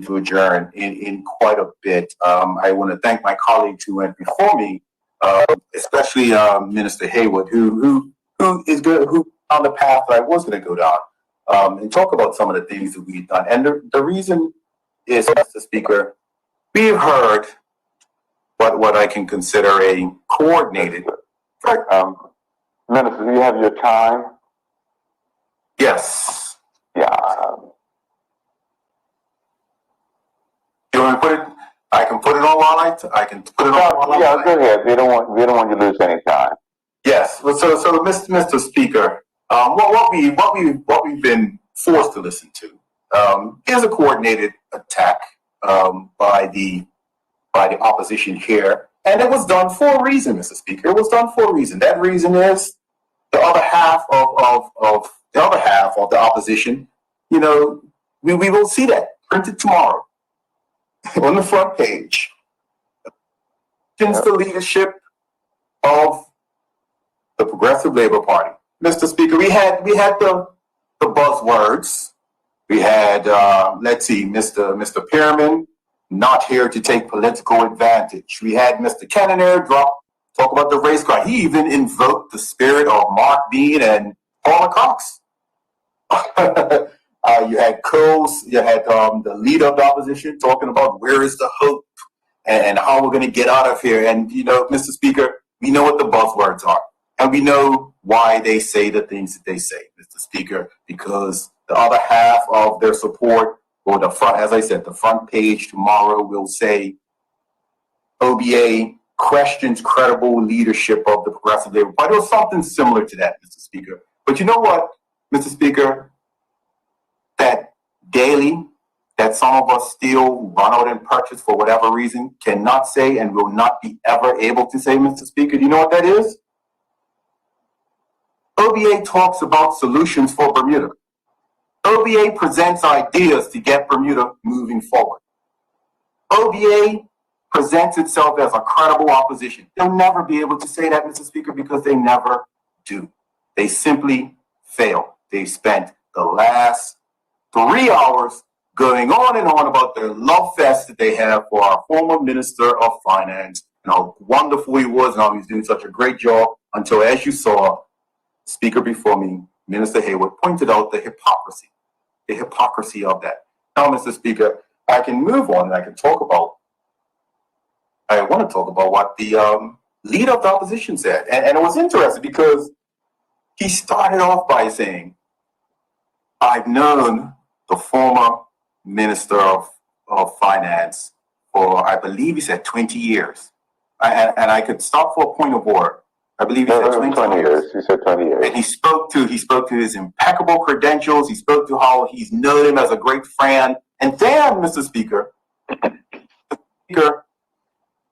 to adjourn in quite a bit. I want to thank my colleagues who went before me, especially Minister Haywood, who is good, who on the path that I was going to go down, and talk about some of the things that we've done. And the reason is, Mr. Speaker, we've heard what I can consider a coordinated. Minister, do you have your time? Yes. Yeah. You want me to put it? I can put it on while I can put it on while yeah, go ahead. We don't want you to lose any time. Yes. Well, so Mr. Speaker, what we've been forced to listen to is a coordinated attack by the opposition here, and it was done for a reason, Mr. Speaker. It was done for a reason. That reason is the other half of the opposition. You know, we will see that printed tomorrow on the front page. Against the leadership of the Progressive Labor Party, Mr. Speaker. We had the buzzwords. We had let's see, Mr. Pearman not here to take political advantage. We had Mr. Kennener talk about the race car. He even invoked the spirit of Mark Dean and Paula Cox. You had Coles, you had the leader of the opposition talking about where is the hope and how we're going to get out of here. And, you know, Mr. Speaker, we know what the buzzwords are. And we know why they say the things that they say, Mr. Speaker, because the other half of their support, or the front, as I said, the front page tomorrow will say OBA questions credible leadership of the Progressive Labor Party, or something similar to that, Mr. Speaker. But you know what, Mr. Speaker, that daily, that some of us still run out and purchase for whatever reason, cannot say and will not be ever able to say, Mr. Speaker, do you know what that is? OBA talks about solutions for Bermuda. OBA presents ideas to get Bermuda moving forward. OBA presents itself as a credible opposition. They'll never be able to say that, Mr. Speaker, because they never do. They simply fail. They spent the last 3 hours going on and on about their love fest that they have for our former Minister of Finance and how wonderful he was and how he's doing such a great job until, as you saw, the speaker before me, Minister Haywood, pointed out the hypocrisy of that. Now, Mr. Speaker, I can move on and I want to talk about what the leader of the opposition said. And it was interesting because he started off by saying, I've known the former Minister of Finance for, I believe he said 20 years. And I could stop for a point of order. I believe he said 20 years. He said 20 years. And he spoke to his impeccable credentials. He spoke to how he's known him as a great friend. And then, Mr. Speaker,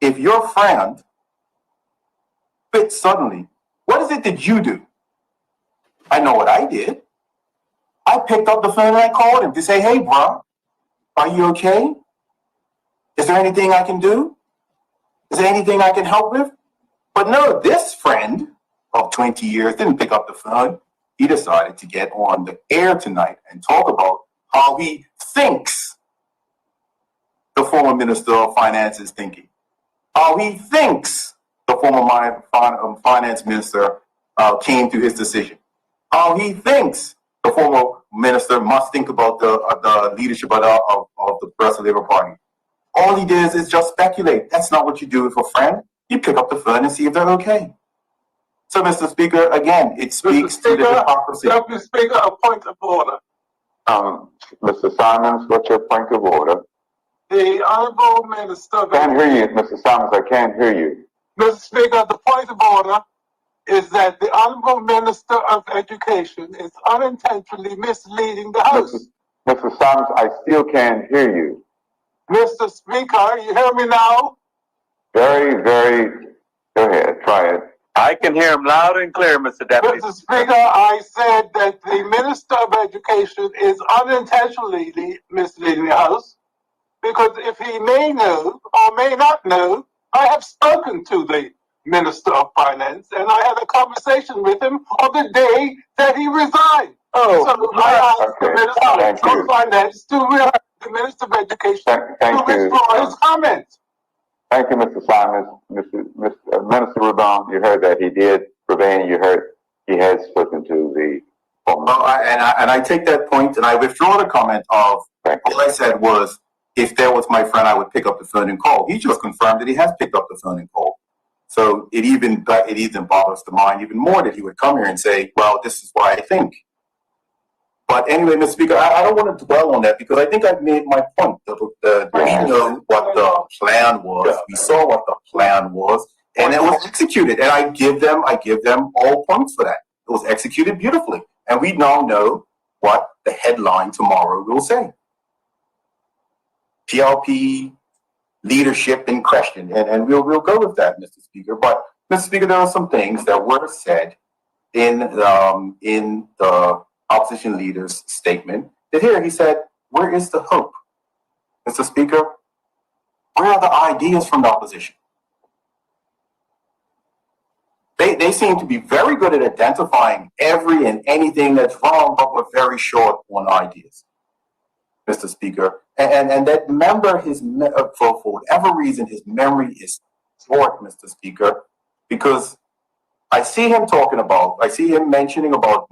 if your friend quit suddenly, what is it that you do? I know what I did. I picked up the phone and I called him to say, hey, bro, are you okay? Is there anything I can do? Is there anything I can help with? But no, this friend of 20 years didn't pick up the phone. He decided to get on the air tonight and talk about how he thinks the former Minister of Finance is thinking. How he thinks the former Finance Minister came to his decision. How he thinks the former minister must think about the leadership of the Progressive Labor Party. All he does is just speculate. That's not what you do with a friend. You pick up the phone and see if they're okay. So, Mr. Speaker, again, it speaks to the hypocrisy. Mr. Speaker, a point of order. Mr. Simons, what's your point of order? The Honorable Minister... I can't hear you, Mr. Simons, I can't hear you. Mr. Speaker, the point of order is that the Honorable Minister of Education is unintentionally misleading the House. Mr. Simons, I still can't hear you. Mr. Speaker, you hear me now? Very, very... Go ahead, try it. I can hear him loud and clear, Mr. Deputy. Mr. Speaker, I said that the Minister of Education is unintentionally misleading the House because if he may know or may not know, I have spoken to the Minister of Finance and I had a conversation with him on the day that he resigned. So I asked the Okay, Minister thank you. of Finance to realize the Minister of Education Thank to you. withdraw his comments. Thank you, Mr. Simons. Minister Rabain, you heard that he did. Rabain, you heard he has spoken to the former. Well, I take that point and I withdraw the comment of all I said was if there was my friend, I would pick up the phone and call. He just confirmed that he has picked up the phone and called. So it even bothers the mind even more that he would come here and say, well, this is what I think. But anyway, Mr. Speaker, I don't want to dwell on that because I think I've made my point. We know what the plan was. We saw what the plan was, and it was executed. And I give them all points for that. It was executed beautifully, and we now know what the headline tomorrow will say. PLP leadership in question, and we'll go with that, Mr. Speaker. But Mr. Speaker, there are some things that were said in the opposition leader's statement that here he said, where is the hope? Mr. Speaker, where are the ideas from the opposition? They seem to be very good at identifying every and anything that's wrong, but we're very short on ideas, Mr. Speaker. And that member, for whatever reason, his memory is short, Mr. Speaker, because I see him mentioning about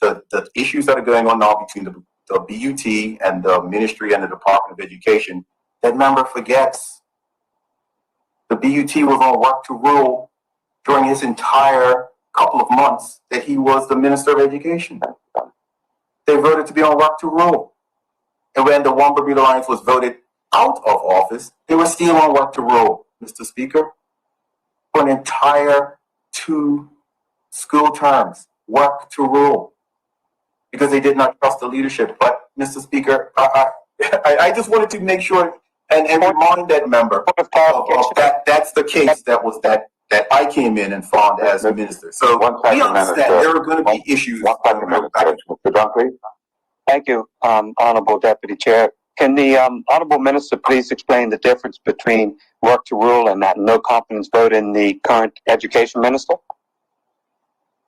the issues that are going on now between the BUT and the Ministry and the Department of Education. That member forgets the BUT was on work to rule during his entire couple of months that he was the Minister of Education. They voted to be on work to rule. And when the One Bermuda Alliance was voted out of office, they were still on work to rule, Mr. Speaker, for an entire 2 school terms, work to rule, because they did not trust the leadership. But, Mr. Speaker, I just wanted to make sure and remind that member of that that's the case that I came in and found as a minister. So we understand there are going to be issues. Mr. Dunkley? Thank you, Honorable Deputy Chair. Can the Honorable Minister please explain the difference between work to rule and that no confidence vote in the current Education Minister?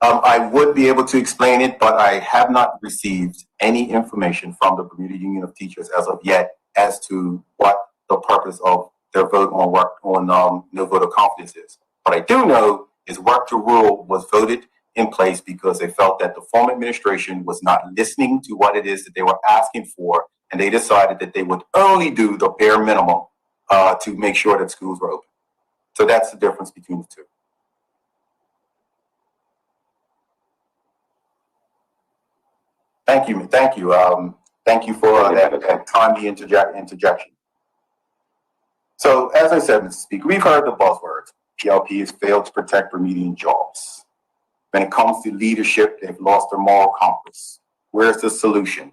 I would be able to explain it, but I have not received any information from the Bermuda Union of Teachers as of yet as to what the purpose of their vote on no vote of confidence is. What I do know is work to rule was voted in place because they felt that the former administration was not listening to what it is that they were asking for, and they decided that they would only do the bare minimum to make sure that schools were open. So that's the difference between the two. Thank you. Thank you for that timely interjection. So, as I said, Mr. Speaker, we've heard the buzzwords. PLP has failed to protect Bermudian jobs. When it comes to leadership, they've lost their moral compass. Where's the solution?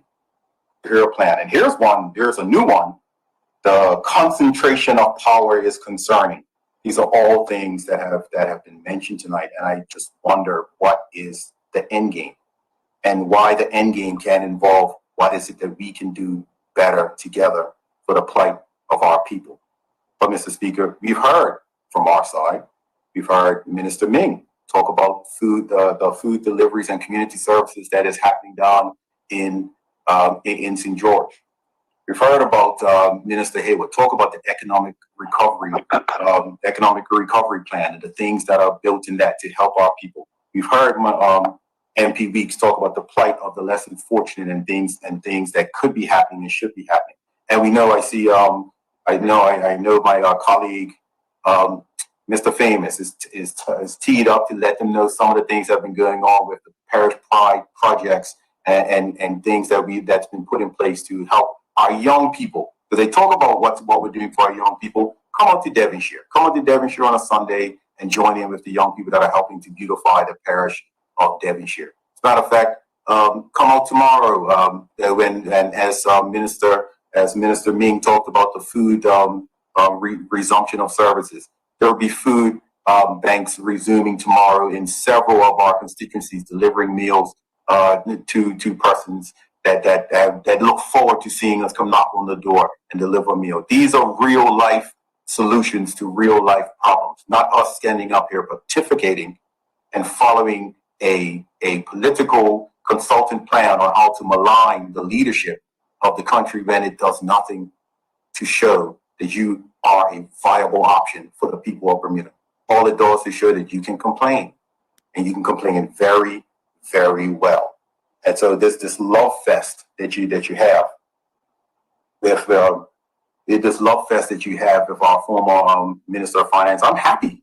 Here's a plan. And here's a new one. The concentration of power is concerning. These are all things that have been mentioned tonight. And I just wonder what is the end game and why the end game can involve what is it that we can do better together for the plight of our people. But Mr. Speaker, we've heard from our side, we've heard Minister Ming talk about the food deliveries and community services that is happening down in St. George. We've heard about Minister Hayward talk about the economic recovery plan and the things that are built in that to help our people. We've heard MP Weeks talk about the plight of the less fortunate and things that could be happening and should be happening. And we know I know my colleague Mr. Famous is teed up to let them know some of the things that have been going on with the parish pride projects and things that's been put in place to help our young people. Because they talk about what we're doing for our young people. Come out to Devonshire. Come out to Devonshire on a Sunday and join in with the young people that are helping to beautify the parish of Devonshire. As a matter of fact, come out tomorrow as Minister Ming talked about the food resumption of services. There will be food banks resuming tomorrow in several of our constituencies, delivering meals to persons that look forward to seeing us come knock on the door and deliver a meal. These are real life solutions to real life problems, not us standing up here pontificating and following a political consultant plan on how to malign the leadership of the country when it does nothing to show that you are a viable option for the people of Bermuda. All it does is show that you can complain, and you can complain very, very well. And so there's this love fest that you have with this love fest that you have with our former Minister of Finance. I'm happy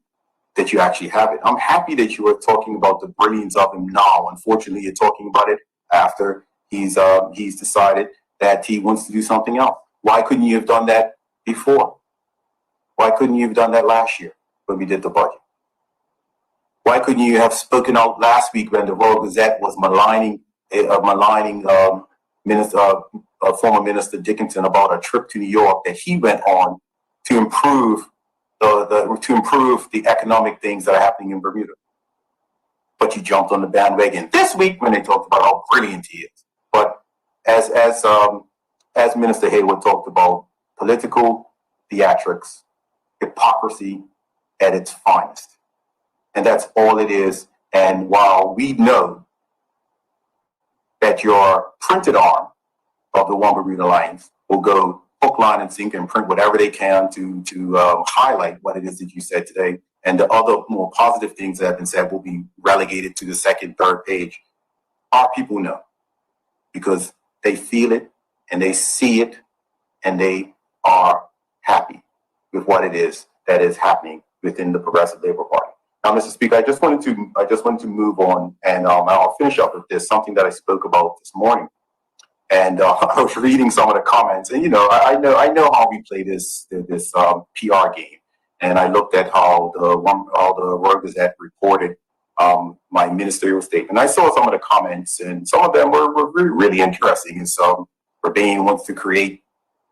that you actually have it. I'm happy that you are talking about the brilliance of him now. Unfortunately, you're talking about it after he's decided that he wants to do something else. Why couldn't you have done that before? Why couldn't you have done that last year when we did the budget? Why couldn't you have spoken out last week when the Royal Gazette was maligning former Minister Dickinson about a trip to New York that he went on to improve the economic things that are happening in Bermuda? But you jumped on the bandwagon this week when they talked about how brilliant he is. But as Minister Hayward talked about, political theatrics, hypocrisy at its finest. And that's all it is. And while we know that your printed arm of the One Bermuda Alliance will go hook, line, and sinker and print whatever they can to highlight what it is that you said today. And the other more positive things that have been said will be relegated to the second, third page. Our people know because they feel it and they see it and they are happy with what it is that is happening within the Progressive Labor Party. Now, Mr. Speaker, I just wanted to move on, and I'll finish up with this, something that I spoke about this morning. And I was reading some of the comments, and I know how we play this PR game. And I looked at how the Royal Gazette reported my ministerial statement. I saw some of the comments, and some of them were really, really interesting. And so Rabain wants to create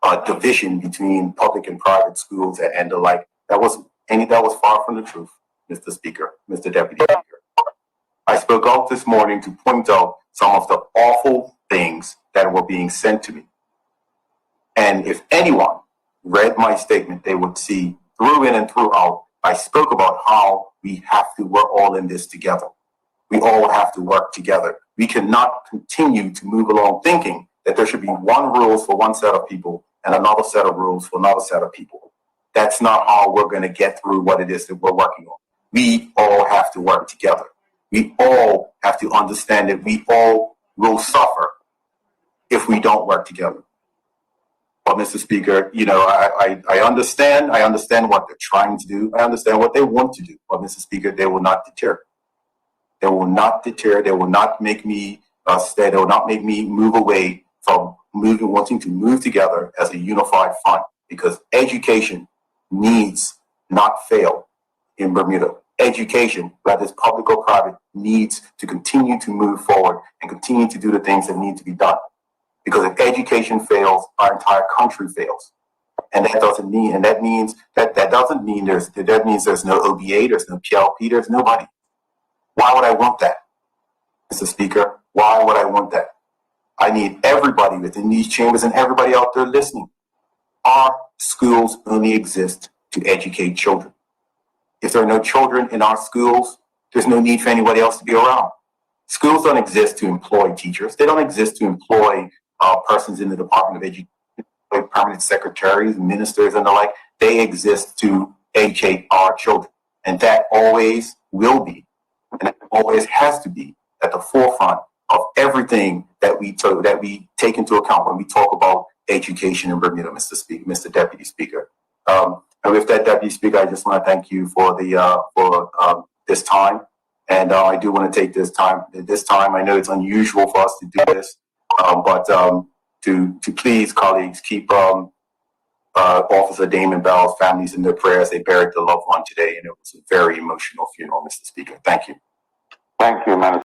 a division between public and private schools and the like. That was far from the truth, Mr. Speaker, Mr. Deputy Speaker. I spoke out this morning to point out some of the awful things that were being sent to me. And if anyone read my statement, they would see through in and throughout, I spoke about how we have to work all in this together. We all have to work together. We cannot continue to move along thinking that there should be one rules for one set of people and another set of rules for another set of people. That's not how we're going to get through what it is that we're working on. We all have to work together. We all have to understand that we all will suffer if we don't work together. But Mr. Speaker, I understand what they're trying to do. I understand what they want to do. But Mr. Speaker, they will not deter. They will not deter. They will not make me stay. They will not make me move away from wanting to move together as a unified front, because education needs not fail in Bermuda. Education, whether it's public or private, needs to continue to move forward and continue to do the things that need to be done. Because if education fails, our entire country fails. And that doesn't mean there's no OBA, there's no PLP, there's nobody. Why would I want that, Mr. Speaker? Why would I want that? I need everybody within these chambers and everybody out there listening. Our schools only exist to educate children. If there are no children in our schools, there's no need for anybody else to be around. Schools don't exist to employ teachers. They don't exist to employ persons in the Department of Education, like permanent secretaries, ministers, and the like. They exist to educate our children. And that always will be, and that always has to be at the forefront of everything that we take into account when we talk about education in Bermuda, Mr. Deputy Speaker. And with that, Deputy Speaker, I just want to thank you for this time. And I do want to take this time. I know it's unusual for us to do this, but to please, colleagues, keep Officer Damon Bell's families in their prayers. They buried their loved one today, and it was a very emotional funeral, Mr. Speaker. Thank you. Thank you, Minister.